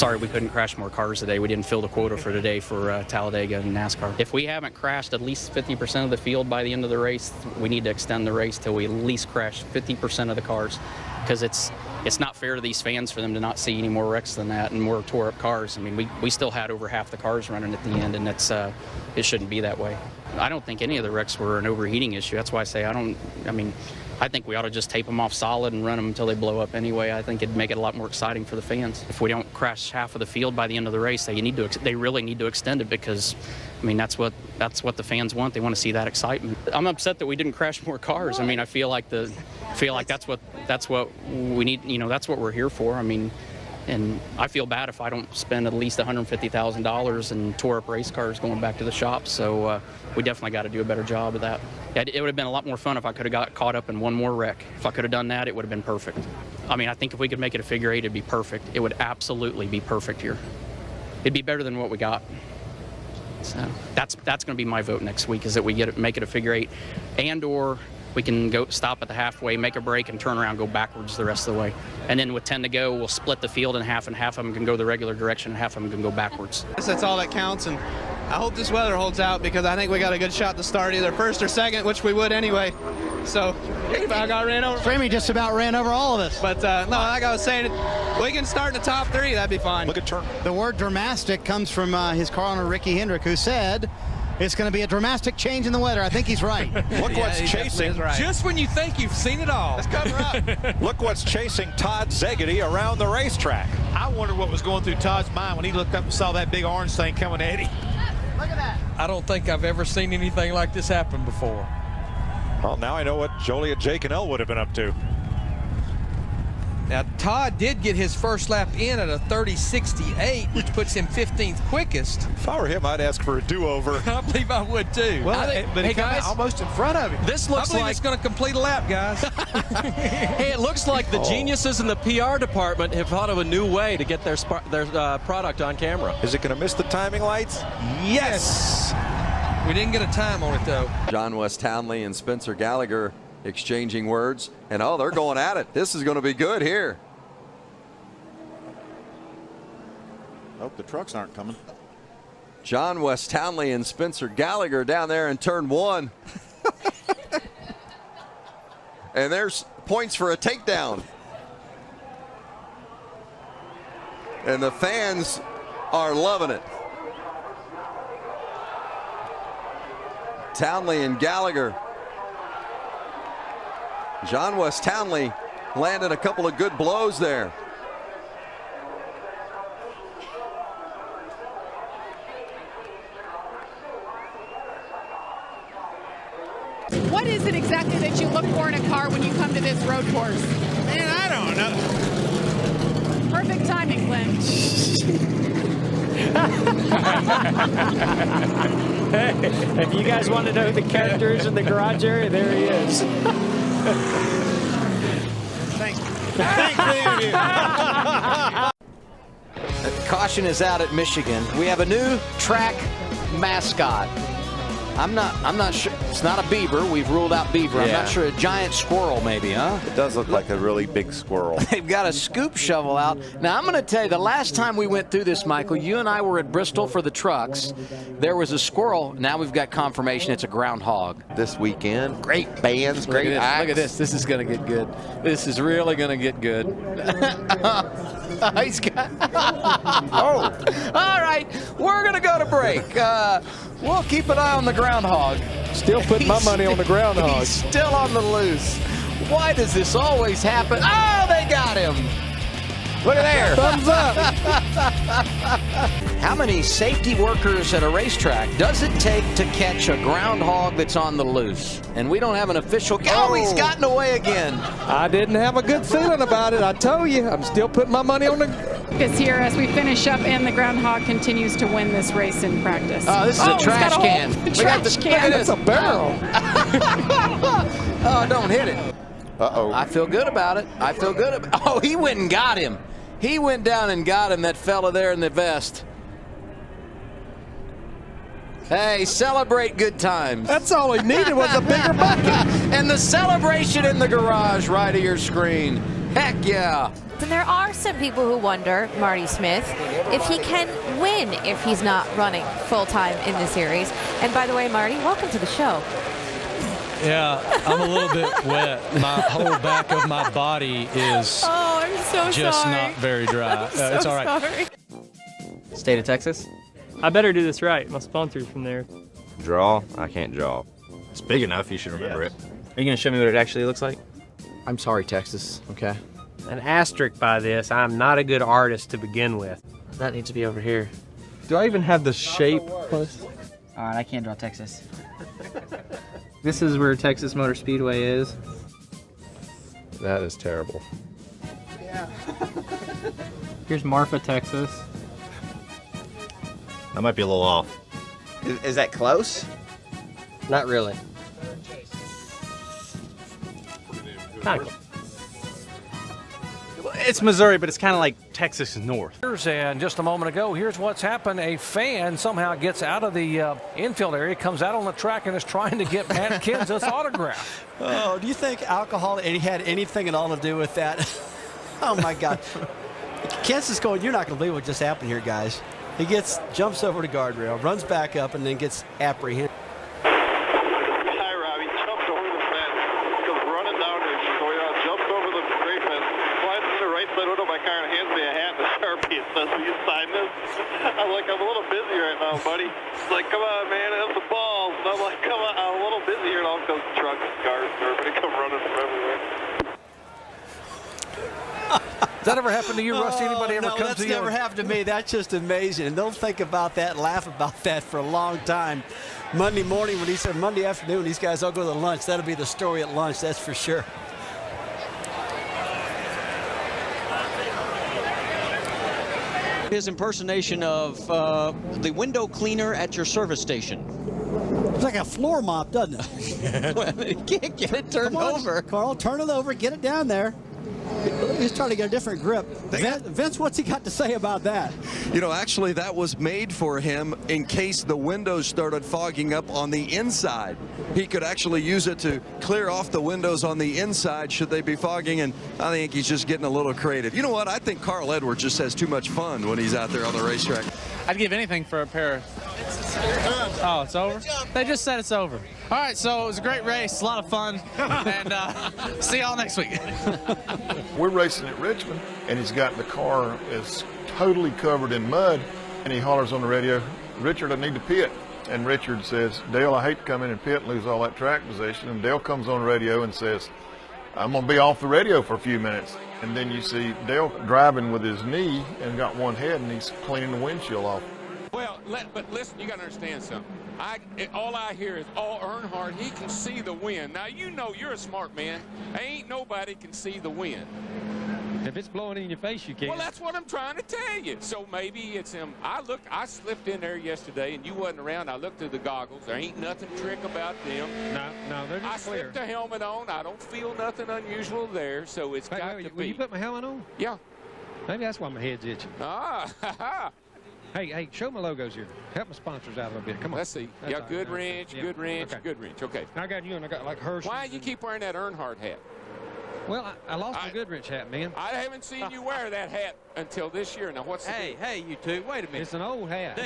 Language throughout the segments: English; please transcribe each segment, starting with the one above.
sorry we couldn't crash more cars today. We didn't fill the quota for today for Talladega and NASCAR. If we haven't crashed at least 50% of the field by the end of the race, we need to extend the race till we at least crash 50% of the cars, because it's not fair to these fans for them to not see any more wrecks than that and more tore up cars. I mean, we still had over half the cars running at the end, and it shouldn't be that way. I don't think any of the wrecks were an overheating issue. That's why I say I think we ought to just tape them off solid and run them until they blow up anyway. I think it'd make it a lot more exciting for the fans. If we don't crash half of the field by the end of the race, they really need to extend it, because I mean, that's what the fans want. They want to see that excitement. I'm upset that we didn't crash more cars. I mean, I feel like that's what we need. You know, that's what we're here for. I mean, and I feel bad if I don't spend at least $150,000 and tore up race cars going back to the shop. So we definitely got to do a better job of that. It would have been a lot more fun if I could have got caught up in one more wreck. If I could have done that, it would have been perfect. I mean, I think if we could make it a figure 8, it'd be perfect. It would absolutely be perfect here. It'd be better than what we got. So that's going to be my vote next week, is that we make it a figure 8, and/or we can go stop at the halfway, make a break, and turn around, go backwards the rest of the way. And then with 10 to go, we'll split the field in half, and half of them can go the regular direction, and half of them can go backwards. That's all that counts, and I hope this weather holds out, because I think we got a good shot to start either first or second, which we would anyway. So I got ran over. Framey just about ran over all of us. But no, like I was saying, we can start in the top 3. That'd be fine. Look at turn. The word dramatic comes from his car owner, Ricky Hendrick, who said it's going to be a dramatic change in the weather. I think he's right. Look what's chasing. Right. Just when you think you've seen it all. Let's cover up. Look what's chasing Todd Zegedy around the racetrack. I wonder what was going through Todd's mind when he looked up and saw that big orange thing coming at him. Look at that. I don't think I've ever seen anything like this happen before. Well, now I know what Joliet, Jake, and Elle would have been up to. Now, Todd did get his first lap in at a 30.68, which puts him 15th quickest. If I were him, I'd ask for a do-over. I believe I would too. Well, but he came almost in front of him. This I looks believe like it's going to complete a lap, guys. hey, it looks like the geniuses in the PR department have thought of a new way to get their product on camera. Is it going to miss the timing lights? Yes. We didn't get a time on it, though. John West Townley and Spencer Gallagher exchanging words, and they're going at it. This is going to be good here. Hope the trucks aren't coming. John West Townley and Spencer Gallagher down there in turn 1. And there's points for a takedown. And the fans are loving it. Townley and Gallagher. John West Townley landed a couple of good blows there. What is it exactly that you look for in a car when you come to this road course? Man, I don't know. Perfect timing, Glenn. If you guys want to know who the character is in the garage area, there he is. Thanks for you. Caution is out at Michigan. We have a new track mascot. I'm not sure. It's not a beaver. We've ruled out beaver. I'm not sure. A giant squirrel, maybe, huh? It does look like a really big squirrel. They've got a scoop shovel out. Now, I'm going to tell you, the last time we went through this, Michael, you and I were at Bristol for the trucks. There was a squirrel. Now we've got confirmation it's a groundhog. This weekend, great bands, great acts. Look at this. This is going to get good. This is really going to get good. He's got. Oh. All right. We're going to go to break. We'll keep an eye on the groundhog. Still putting my money on the groundhog. He's still on the loose. Why does this always happen? Oh, they got him. Look at there. Thumbs up. How many safety workers at a racetrack does it take to catch a groundhog that's on the loose? And we don't have an official. Oh, he's gotten away again. I didn't have a good feeling about it. I told you, I'm still putting my money on the. This here as we finish up, and the groundhog continues to win this race in practice. Oh, this is a trash can. Trash can. That's a barrel. Oh, don't hit it. Uh-oh. I feel good about it. I feel good about. Oh, he went and got him. He went down and got him, that fella there in the vest. Hey, celebrate good times. That's all he needed was a bigger bucket. And the celebration in the garage right of your screen. Heck yeah. And there are some people who wonder, Marty Smith, if he can win if he's not running full-time in the series. And by the way, Marty, welcome to the show. Yeah, I'm a little bit wet. My whole back of my body is I'm so just sorry. not very dry. So it's all right. Sorry. State of Texas. I better do this right. My sponsor's from there. Draw? I can't draw. It's big enough, you should remember it. Are you going to show me what it actually looks like? I'm sorry, Texas, okay? An asterisk by this, I'm not a good artist to begin with. That needs to be over here. Do I even have the shape? All right, I can't draw Texas. This is where Texas Motor Speedway is. That is terrible. Here's Marfa, Texas. That might be a little off. Is that close? Not really. Kind of. It's Missouri, but it's kind of like Texas North. And just a moment ago, here's what's happened. A fan somehow gets out of the infield area, comes out on the track, and is trying to get Matt Kenseth's autograph. Oh, do you think alcohol had anything at all to do with that? Oh, my God. Kenseth's going, you're not going to believe what just happened here, guys. He jumps over the guardrail, runs back up, and then gets apprehended. Hi, Robbie. Jumped over the fence, goes running down there, jumps over the gray fence, climbs in the right side window of my car and hands me a hat and a Sharpie and says, will you sign this? I'm like, I'm a little busy right now, buddy. He's like, come on, man, that's the balls. And I'm like, come on, I'm a little busy here. And all comes trucks, cars, and everybody come running from everywhere. Does that ever happen to you, Rusty? Anybody ever no, come that's to you? never happened to me. That's just amazing. And they'll think about that, laugh about that for a long time. Monday morning, when he said Monday afternoon, these guys all go to lunch. That'll be the story at lunch, that's for sure. His impersonation of the window cleaner at your service station. It's like a floor mop, doesn't it? Well, you can't get it turned over. Carl, turn it over, get it down there. He's trying to get a different grip. Vince, what's he got to say about that? You know, actually, that was made for him in case the windows started fogging up on the inside. He could actually use it to clear off the windows on the inside should they be fogging, and I think he's just getting a little creative. You know what? I think Carl Edwards just has too much fun when he's out there on the racetrack. I'd give anything for a pair of... Oh, it's over? They just said it's over. All right, so it was a great race, a lot of fun, and see y'all next week. We're racing at Richmond, and he's got the car is totally covered in mud, and he hollers on the radio, Richard, I need to pit. And Richard says, Dale, I hate to come in and pit and lose all that track position. And Dale comes on the radio and says, I'm going to be off the radio for a few minutes. And then you see Dale driving with his knee and got one head, and he's cleaning the windshield off. Well, but listen, you got to understand something. All I hear is, oh, Earnhardt, he can see the wind. Now, you know you're a smart man. Ain't nobody can see the wind. If it's blowing in your face, you can't. Well, that's what I'm trying to tell you. So maybe it's him. I slipped in there yesterday, and you wasn't around. I looked through the goggles. There ain't nothing trick about them. No, they're just clear. I slipped a helmet on. I don't feel nothing unusual there, so it's got to be. Will you put my helmet on? Yeah. Maybe that's why my head's itching. Ah, Hey, show my logos here. Help my sponsors out a little bit. Come on. Let's see. That's yeah, all right. good wrench, Yeah. good wrench, Okay. good wrench. Okay. I got you, and I got like Hershey. Why you keep wearing that Earnhardt hat? Well, I lost my Goodrich hat, man. I haven't seen you wear that hat until this year. Now, what's the deal? Hey, you two, wait a minute. It's an old hat.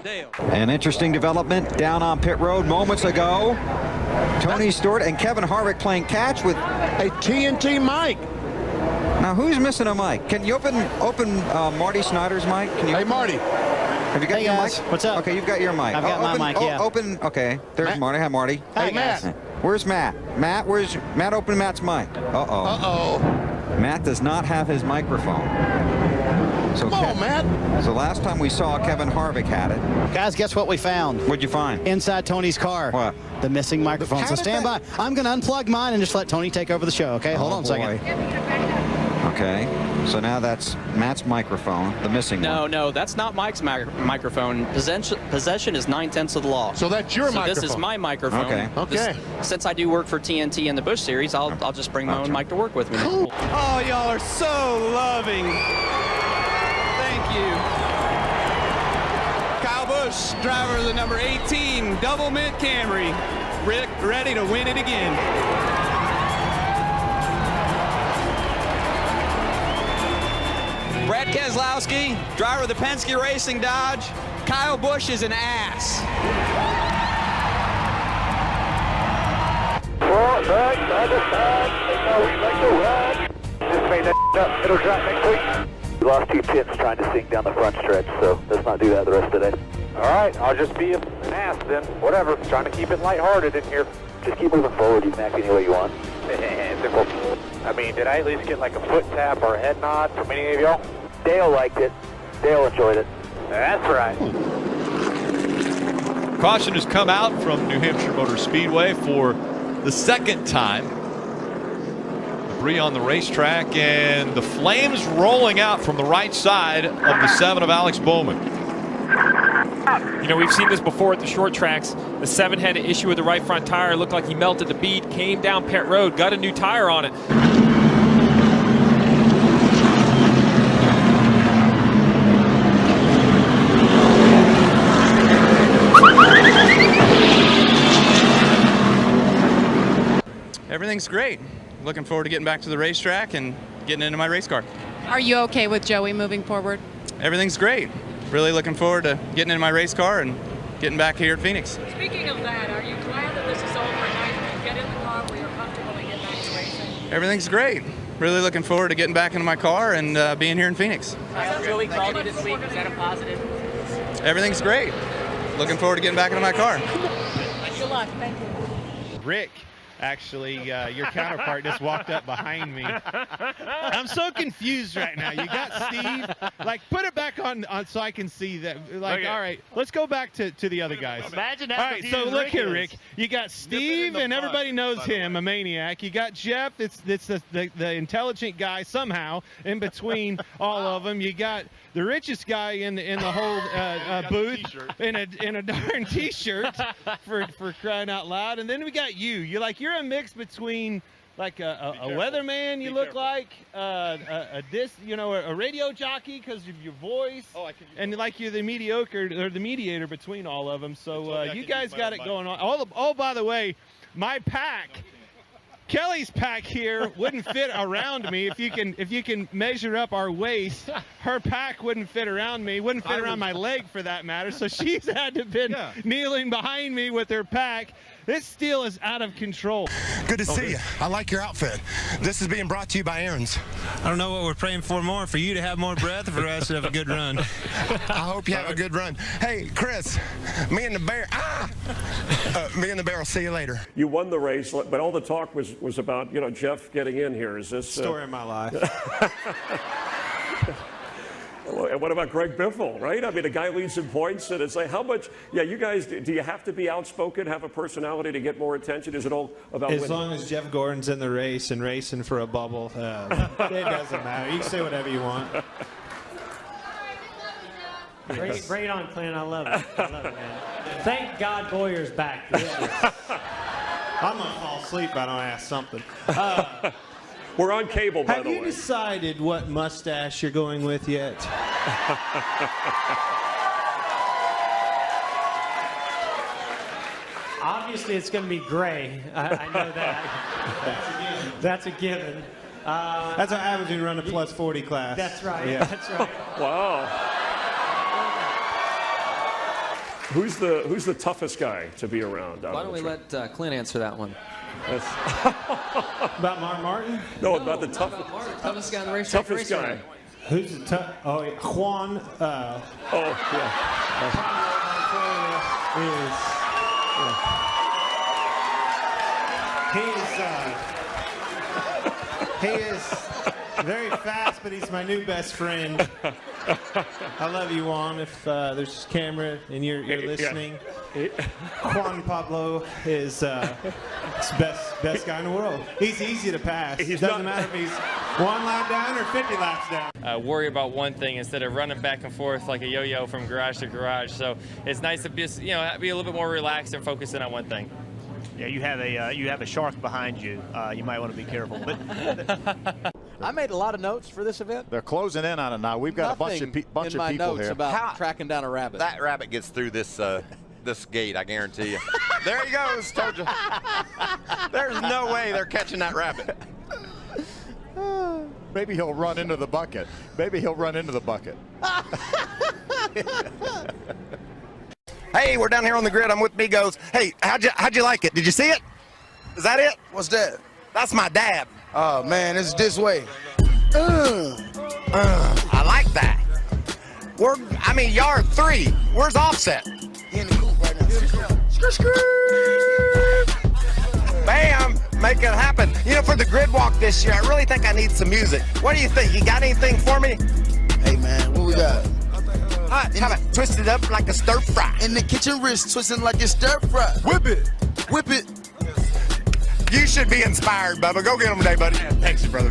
Dale. An interesting development down on pit road moments ago. Tony Stewart and Kevin Harvick playing catch with a TNT mic. Now, who's missing a mic? Can you open Marty Snyder's mic? Can you? Hey, Marty. Have you got your guys, mic? what's up? Okay, you've got your mic. I've got my mic, yeah. Open. Okay, there's Matt. Marty. Hi, Marty. Hey, Matt. Where's Matt? Where's Matt? Open Matt's mic. Uh-oh. Matt does not have his microphone. So Come on, Matt. So last time we saw Kevin Harvick had it. Guys, guess what we found? What'd you find? Inside Tony's car. What? The missing microphone. How So did stand by. I'm going to unplug mine and just let Tony take over the show, okay? Hold on a second. Okay. So now that's Matt's microphone, the missing one. No, that's not Mike's microphone. Possession is 9/10 of the law. So that's your microphone. This is my microphone. Okay. Since I do work for TNT in the Busch Series, I'll just bring my own mic to work with me. Cool. Oh, y'all are so loving. Thank you. Kyle Busch, driver of the number 18 Double Mint Camry, ready to win it again. Brad Keselowski, driver of the Penske Racing Dodge. Kyle Busch is an ass. Just made that up. Middle drop next week. We lost 2 tenths trying to sink down the front stretch, so let's not do that the rest of the day. All right, I'll just be an ass then. Whatever. Trying to keep it lighthearted in here. Just keep moving forward. You can act any way you want. Simple. I mean, did I at least get like a foot tap or a head nod from any of y'all? Dale liked it. Dale enjoyed it. That's right. Caution has come out from New Hampshire Motor Speedway for the second time. Debris on the racetrack and the flames rolling out from the right side of the 7 of Alex Bowman. You know, we've seen this before at the short tracks. The 7 had an issue with the right front tire. It looked like he melted the bead, came down pit road, got a new tire on it. Everything's great. Looking forward to getting back to the racetrack and getting into my race car. Are you okay with Joey moving forward? Everything's great. Really looking forward to getting in my race car and getting back here at Phoenix. Speaking of that, are you glad that this is over and now you can get in the car where you're comfortable and get back to racing? Everything's great. Really looking forward to getting back into my car and being here in Phoenix. Joey called you this week. Is that a positive? Everything's great. Looking forward to getting back into my car. Good luck. Thank you. Rick, actually, your counterpart just walked up behind me. I'm so confused right now. You got Steve. Like, put it back on so I can see that. Like, okay. All right, let's go back to the other guys. Imagine how all right, so look here, Rick. Is. You got Steve, and everybody knows him, a maniac. You got Jeff. It's the intelligent guy somehow in between all of them. You got the richest guy in the whole booth in a darn T-shirt for crying out loud. And then we got you. You're a mix between like a weatherman. You look like a radio jockey because of your voice. Oh, and like you're the mediocre or the mediator between all of them. So you guys got it going on. Oh, by the way, my pack. Kelly's pack here wouldn't fit around me. If you can measure up our waist, her pack wouldn't fit around me, wouldn't fit around my leg for that matter. So she's had to have been kneeling behind me with her pack. This steel is out of control. Good to see you. I like your outfit. This is being brought to you by Aaron's. I don't know what we're praying for more, for you to have more breath or for us to have a good run. I hope you have a good run. Hey, Chris, me and the bear will see you later. You won the race, but all the talk was about, Jeff getting in here. Is this story of my life? And what about Greg Biffle, right? I mean, a guy leads in points, and it's like, how much? Yeah, you guys, do you have to be outspoken, have a personality to get more attention? Is it all about winning? As long as Jeff Gordon's in the race and racing for a bubble, it doesn't matter. You can say whatever you want. Bring it on, Clint. I love it. Man. Thank God Boyer's back. I'm going to fall asleep if I don't ask something. We're on cable, by the way. Have you decided what mustache you're going with yet? Obviously, it's going to be gray. I know that. That's a given. That's what happens when you run a plus 40 class. That's right. Yeah. That's right. Wow. Who's the toughest guy to be around? Why don't we let Clint answer that one? About Mark Martin? No, about the toughest guy on the racetrack. Toughest guy. Who's the tough? Oh, yeah. Juan. He is very fast, but he's my new best friend. I love you, Juan. If there's a camera and you're listening, Juan Pablo is best guy in the world. He's easy to pass. It doesn't matter if he's 1 lap down or 50 laps down. Worry about one thing instead of running back and forth like a yo-yo from garage to garage. So it's nice to be a little bit more relaxed and focusing on one thing. Yeah, you have a shark behind you. You might want to be careful. But I made a lot of notes for this event. They're closing in on it now. We've got a bunch of people in my notes here. About tracking down a rabbit. That rabbit gets through this gate, I guarantee you. There he goes. Told you. There's no way they're catching that rabbit. Maybe he'll run into the bucket. Maybe he'll run into the bucket. Hey, we're down here on the grid. I'm with Migos. Hey, how'd you like it? Did you see it? Is that it? What's that? That's my dab. Oh man, it's this way. I like that. Yard 3. Where's Offset? He in the coop right now. Bam! Make it happen. For the grid walk this year, I really think I need some music. What do you think? You got anything for me? Hey man, what we got? How about twist it up like a stir fry? In the kitchen wrist, twisting like a stir fry. Whip it. Whip it. You should be inspired, Bubba. Go get him today, buddy. Thanks, brother.